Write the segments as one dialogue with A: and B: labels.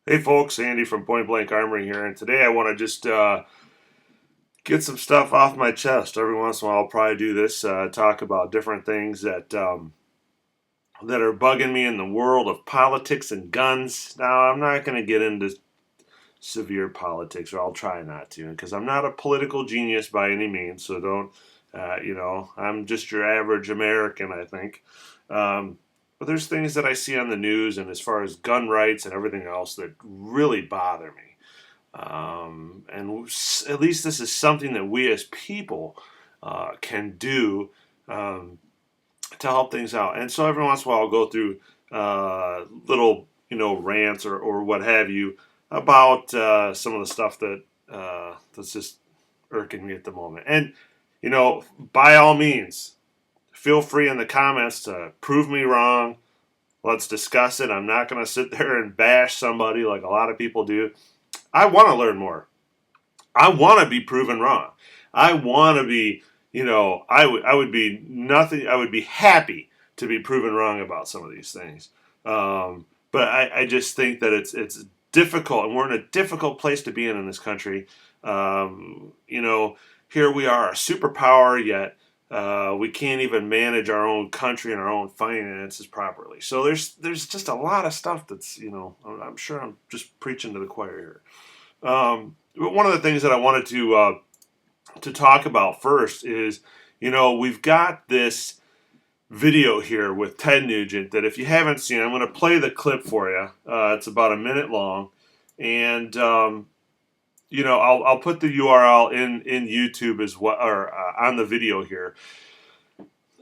A: Hey folks, Andy from Point Blank Armory here, and today I want to just get some stuff off my chest. Every once in a while, I'll probably do this, talk about different things that are bugging me in the world of politics and guns. Now, I'm not going to get into severe politics, or I'll try not to, because I'm not a political genius by any means. So don't, I'm just your average American, I think. But there's things that I see on the news, and as far as gun rights and everything else, that really bother me. And at least this is something that we as people can do to help things out. And so every once in a while, I'll go through little, rants or what have you about some of the stuff that's just irking me at the moment. And by all means, feel free in the comments to prove me wrong. Let's discuss it. I'm not going to sit there and bash somebody like a lot of people do. I want to learn more. I want to be proven wrong. I want to be, I would be nothing. I would be happy to be proven wrong about some of these things. But I just think that it's difficult, and we're in a difficult place to be in this country. Here we are, a superpower, yet we can't even manage our own country and our own finances properly. So there's just a lot of stuff that's, I'm sure I'm just preaching to the choir here. But one of the things that I wanted to talk about first is, we've got this video here with Ted Nugent that if you haven't seen, I'm going to play the clip for you. It's about a minute long, and I'll put the URL in YouTube as well, or on the video here.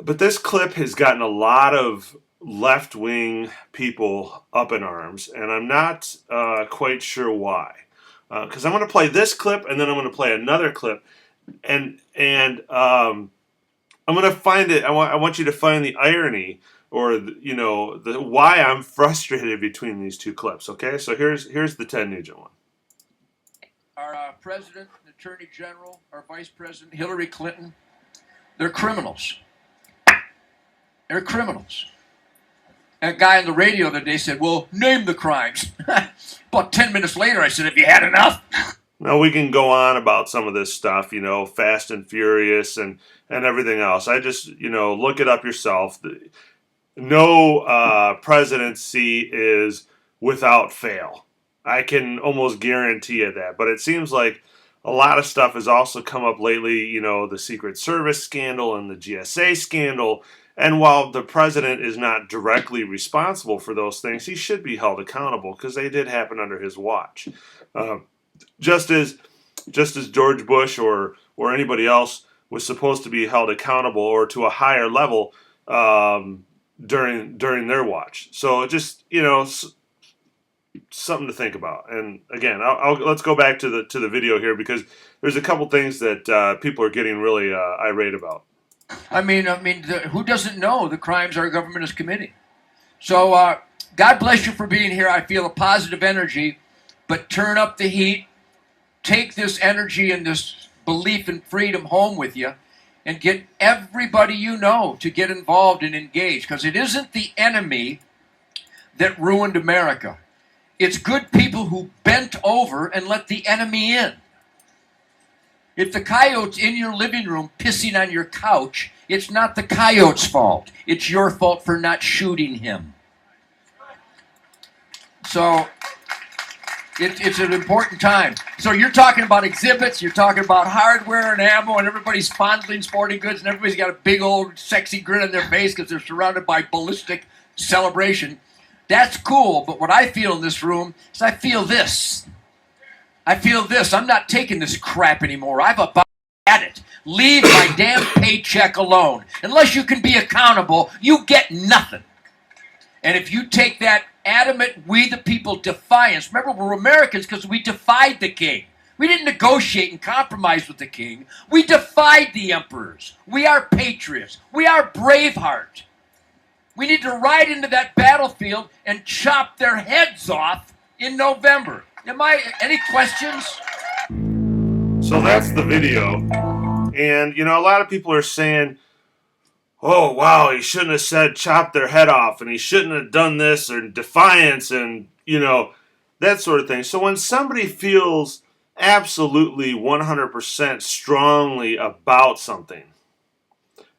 A: But this clip has gotten a lot of left-wing people up in arms, and I'm not quite sure why. Because I'm going to play this clip, and then I'm going to play another clip, and I'm going to find it. I want you to find the irony, or the why I'm frustrated between these two clips. Okay, so here's the Ted Nugent one.
B: Our president, attorney general, our vice president, Hillary Clinton, they're criminals. They're criminals. And a guy on the radio the other day said, well, name the crimes. About 10 minutes later, I said, have you had enough?
A: Now, we can go on about some of this stuff, Fast and Furious and everything else. I just, look it up yourself. No presidency is without fail. I can almost guarantee you that. But it seems like a lot of stuff has also come up lately, the Secret Service scandal and the GSA scandal. And while the president is not directly responsible for those things, he should be held accountable because they did happen under his watch. Just as George Bush or anybody else was supposed to be held accountable or to a higher level during their watch. So just something to think about. And again, let's go back to the video here because there's a couple things that people are getting really irate about.
B: I mean, who doesn't know the crimes our government is committing? So God bless you for being here. I feel a positive energy, but turn up the heat. Take this energy and this belief in freedom home with you and get everybody you know to get involved and engaged, because it isn't the enemy that ruined America. It's good people who bent over and let the enemy in. If the coyote's in your living room pissing on your couch, it's not the coyote's fault. It's your fault for not shooting him. So it's an important time. So you're talking about exhibits, you're talking about hardware and ammo, and everybody's fondling sporting goods, and everybody's got a big old sexy grin on their face because they're surrounded by ballistic celebration. That's cool, but what I feel in this room is I feel this. I feel this. I'm not taking this crap anymore. I've about had it. Leave my damn paycheck alone. Unless you can be accountable, you get nothing. And if you take that adamant, we the people defiance, remember we're Americans because we defied the king. We didn't negotiate and compromise with the king. We defied the emperors. We are patriots. We are Braveheart. We need to ride into that battlefield and chop their heads off in November. Any questions?
A: So that's the video. And, a lot of people are saying, oh, wow, he shouldn't have said chop their head off, and he shouldn't have done this, or defiance, and, that sort of thing. So when somebody feels absolutely 100% strongly about something,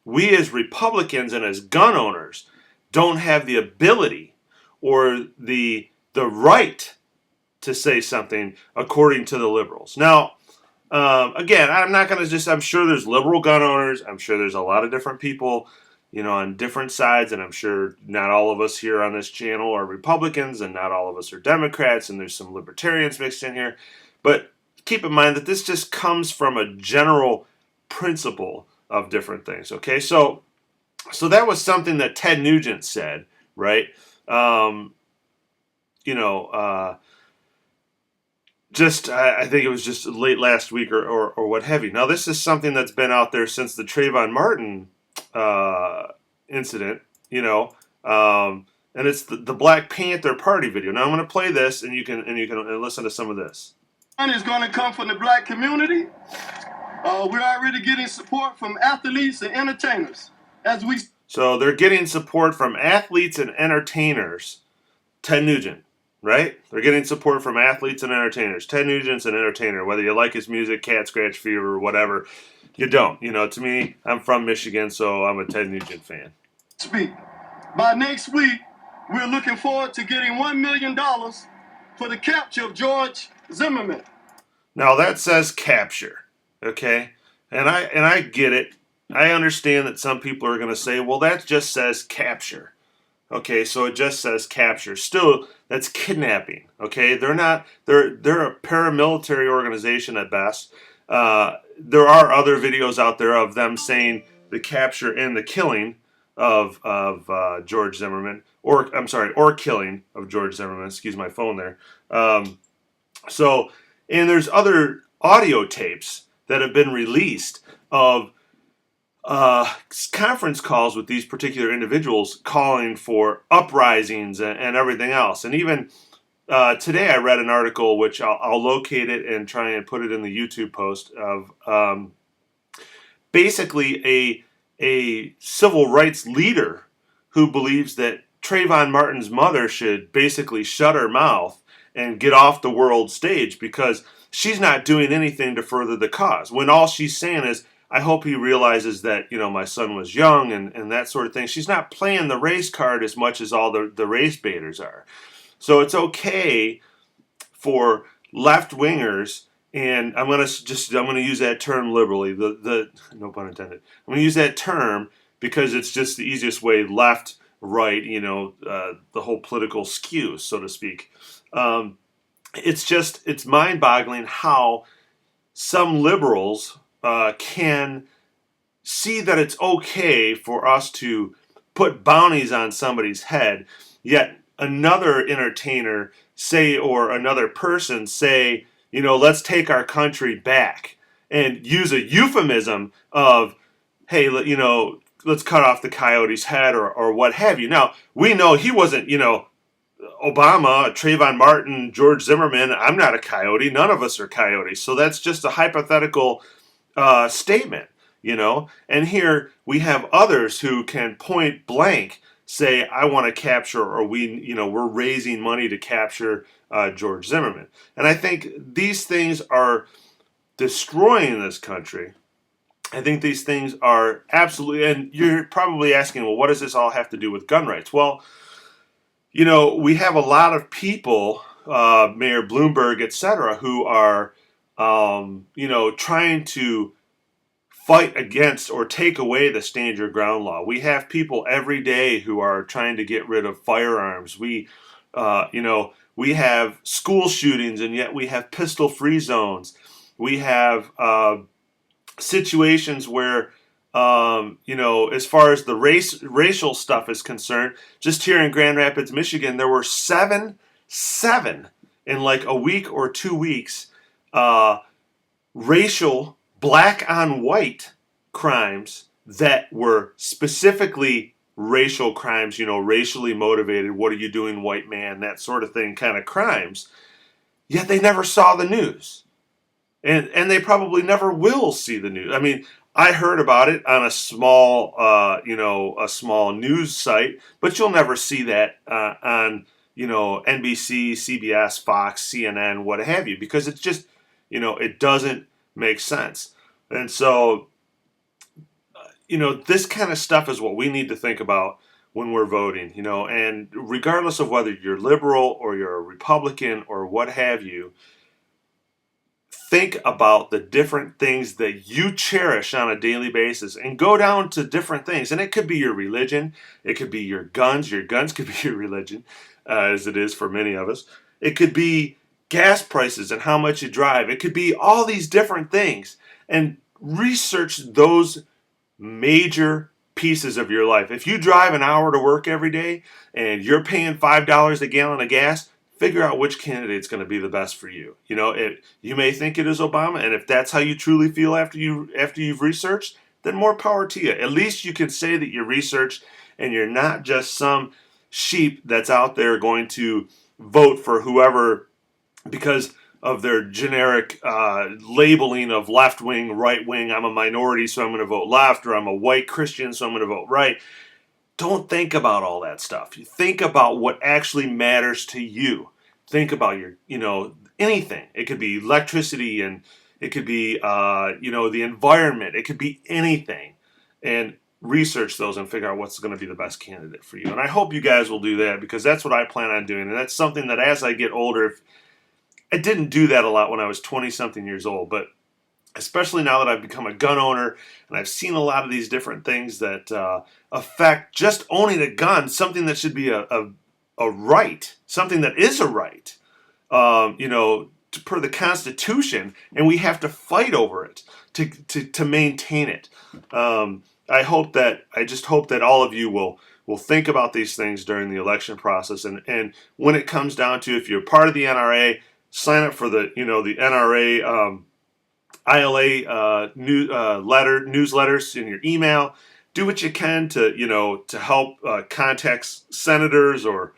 A: we as Republicans and as gun owners don't have the ability or the right to say something according to the liberals. Now, again, I'm not going to just, I'm sure there's liberal gun owners. I'm sure there's a lot of different people, on different sides. And I'm sure not all of us here on this channel are Republicans and not all of us are Democrats. And there's some libertarians mixed in here. But keep in mind that this just comes from a general principle of different things. Okay. So that was something that Ted Nugent said, right? You know, I think it was just late last week or what have you. Now, this is something that's been out there since the Trayvon Martin incident, and it's the Black Panther Party video. Now, I'm going to play this, and you can listen to some of this.
C: Is going to come from the black community. We're already getting support from athletes and entertainers.
A: So they're getting support from athletes and entertainers. Ted Nugent. Right? They're getting support from athletes and entertainers. Ted Nugent's an entertainer. Whether you like his music, Cat Scratch Fever, or whatever, you don't. To me, I'm from Michigan, so I'm a Ted Nugent fan.
C: Speak. By next week, we're looking forward to getting $1 million for the capture of George Zimmerman.
A: Now that says capture, okay? And I get it. I understand that some people are going to say, well, that just says capture. Okay, so it just says capture. Still, that's kidnapping. Okay, they're not. They're a paramilitary organization at best. There are other videos out there of them saying the capture and the killing of George Zimmerman, or killing of George Zimmerman. Excuse my phone there. And there's other audio tapes that have been released of conference calls with these particular individuals calling for uprisings and everything else. And even today I read an article, which I'll locate it and try and put it in the YouTube post, of basically a civil rights leader who believes that Trayvon Martin's mother should basically shut her mouth and get off the world stage because she's not doing anything to further the cause. When all she's saying is, I hope he realizes that, my son was young and that sort of thing. She's not playing the race card as much as all the race baiters are. So it's okay for left-wingers, and I'm going to use that term liberally, the no pun intended. I'm going to use that term because it's just the easiest way, left, right, the whole political skew, so to speak. It's mind-boggling how some liberals can see that it's okay for us to put bounties on somebody's head, yet another entertainer or another person say, let's take our country back, and use a euphemism of, hey, let's cut off the coyote's head or what have you. Now, we know he wasn't, Obama, Trayvon Martin, George Zimmerman. I'm not a coyote. None of us are coyotes. So that's just a hypothetical statement, and here we have others who can point blank say, I want to capture, or we're raising money to capture George Zimmerman. And I think these things are destroying this country. I think these things are absolutely, and you're probably asking, well, what does this all have to do with gun rights? Well, we have a lot of people, Mayor Bloomberg, etc., who are trying to fight against or take away the stand your ground law. We have people every day who are trying to get rid of firearms. We have school shootings, and yet we have pistol-free zones. We have situations where, as far as the racial stuff is concerned, just here in Grand Rapids, Michigan, there were seven in like a week or 2 weeks, racial black on white crimes that were specifically racial crimes, racially motivated, what are you doing, white man, that sort of thing, kind of crimes. Yet they never saw the news. And they probably never will see the news. I mean, I heard about it on a small, a small news site, but you'll never see that on, NBC, CBS, Fox, CNN, what have you, because it's just, it doesn't make sense. And so, this kind of stuff is what we need to think about when we're voting, and regardless of whether you're liberal or you're a Republican or what have you, think about the different things that you cherish on a daily basis and go down to different things. And it could be your religion, it could be your guns. Your guns could be your religion, as it is for many of us. It could be gas prices and how much you drive. It could be all these different things. And research those major pieces of your life. If you drive an hour to work every day and you're paying $5 a gallon of gas, figure out which candidate's going to be the best for you. You may think it is Obama, and if that's how you truly feel after you've researched, then more power to you. At least you can say that you researched and you're not just some sheep that's out there going to vote for whoever because of their generic labeling of left wing, right wing. I'm a minority, so I'm going to vote left, or I'm a white Christian, so I'm going to vote right. Don't think about all that stuff. You think about what actually matters to you. Think about anything. It could be electricity, and it could be, the environment. It could be anything. And research those and figure out what's going to be the best candidate for you. And I hope you guys will do that, because that's what I plan on doing. And that's something that as I get older, I didn't do that a lot when I was 20-something years old, but especially now that I've become a gun owner and I've seen a lot of these different things that affect just owning a gun, something that should be a right, something that is a right, per the Constitution, and we have to fight over it to maintain it. I just hope that all of you will think about these things during the election process, and when it comes down to, if you're part of the NRA, sign up for the NRA ILA newsletters in your email. Do what you can to help contact senators or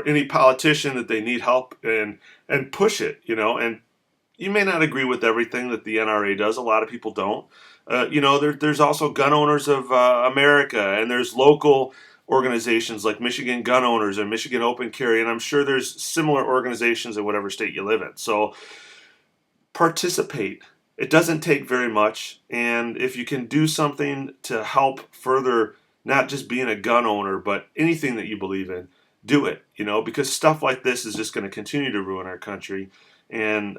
A: any politician that they need help, and push it. And you may not agree with everything that the NRA does. A lot of people don't. There's also Gun Owners of America, and there's local organizations like Michigan Gun Owners and Michigan Open Carry, and I'm sure there's similar organizations in whatever state you live in. So participate. It doesn't take very much, and if you can do something to help further not just being a gun owner, but anything that you believe in, do it, because stuff like this is just going to continue to ruin our country. And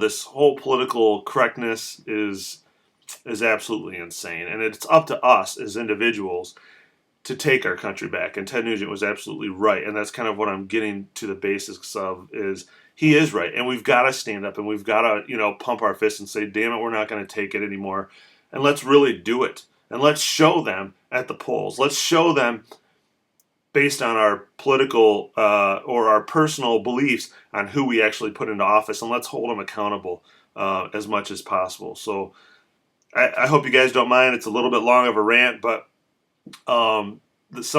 A: this whole political correctness is absolutely insane, and it's up to us as individuals to take our country back. And Ted Nugent was absolutely right, and that's kind of what I'm getting to the basics of, is he is right, and we've got to stand up, and we've got to pump our fists and say, damn it, we're not going to take it anymore, and let's really do it, and let's show them at the polls. Let's show them based on our political or our personal beliefs on who we actually put into office, and let's hold them accountable as much as possible. So I hope you guys don't mind. It's a little bit long of a rant, but some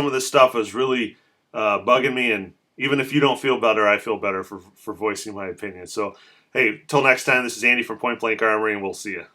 A: of this stuff is really bugging me, and even if you don't feel better, I feel better for voicing my opinion. So, hey, till next time, this is Andy from Point Blank Armory, and we'll see you.